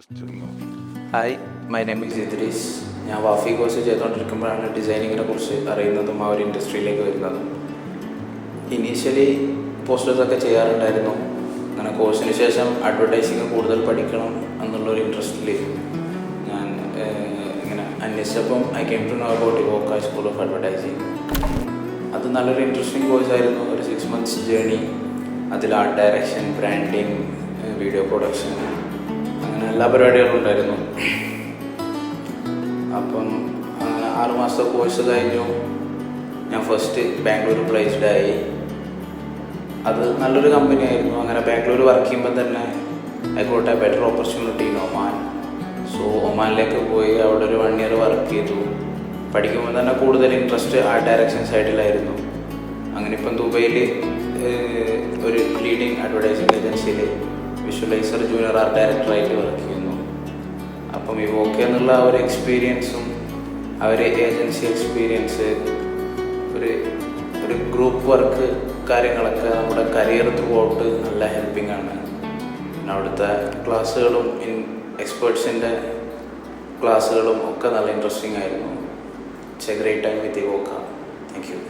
Hi, my name is Idris. ഞാൻ Wafy course ചെയ്തുകൊണ്ടിരിക്കുമ്പോഴാണ് ഡിസൈനിങ്ങിനെ കുറിച്ച് അറിയുന്നതും ആ ഒരു ഇൻഡസ്ട്രിയിലേക്ക് വരുന്നതും. ഇനീഷ്യലി പോസ്റ്റേഴ്സൊക്കെ ചെയ്യാറുണ്ടായിരുന്നു. അങ്ങനെ കോഴ്സിന് ശേഷം അഡ്വർടൈസിങ് കൂടുതൽ പഠിക്കണം എന്നുള്ളൊരു ഇൻട്രസ്റ്റിൽ ഞാൻ ഇങ്ങനെ അന്വേഷിച്ചപ്പം I came to know about Evoka school of advertising. അത് നല്ലൊരു ഇൻട്രസ്റ്റിംഗ് കോഴ്സായിരുന്നു. ഒരു 6 months ജേണി. അതിൽ art direction, branding, video production, അങ്ങനെ എല്ലാ പരിപാടികളും ഉണ്ടായിരുന്നു. അപ്പം അങ്ങനെ 6 മാസത്തെ കോഴ്സ് കഴിഞ്ഞു. ഞാൻ ഫസ്റ്റ് ബാംഗ്ലൂർ പ്ലേസ്ഡായി. അത് നല്ലൊരു കമ്പനി ആയിരുന്നു. അങ്ങനെ ബാംഗ്ലൂർ വർക്ക് ചെയ്യുമ്പോൾ തന്നെ I got a better opportunity in Oman. So ഒമാനിലേക്ക് പോയി അവിടെ ഒരു 1 year വർക്ക് ചെയ്തു. പഠിക്കുമ്പോൾ തന്നെ കൂടുതൽ ഇൻട്രസ്റ്റ് ആർട്ട് ഡയറക്ഷൻ സൈഡിലായിരുന്നു. അങ്ങനെ ഇപ്പം ദുബൈയിൽ ഒരു ലീഡിങ് അഡ്വർടൈസിങ് ഏജൻസിയിൽ വിഷ്വലൈസർ ജൂനിയർ ആർട്ട് ഡയറക്ടറായിട്ട് വർക്ക് ചെയ്യുന്നു. അപ്പം ഇവോക്ക എന്നുള്ള ആ ഒരു എക്സ്പീരിയൻസും ആ ഒരു ഏജൻസി എക്സ്പീരിയൻസ്, ഒരു ഗ്രൂപ്പ് വർക്ക് കാര്യങ്ങളൊക്കെ നമ്മുടെ കരിയർ ത്രൂ ഔട്ട് നല്ല ഹെൽപ്പിംഗ് ആണ്. പിന്നെ അവിടുത്തെ ക്ലാസ്സുകളും എക്സ്പേർട്സിൻ്റെ ക്ലാസ്സുകളും ഒക്കെ നല്ല ഇൻട്രസ്റ്റിംഗ് ആയിരുന്നു. It's a great time with Evoka. Thank U.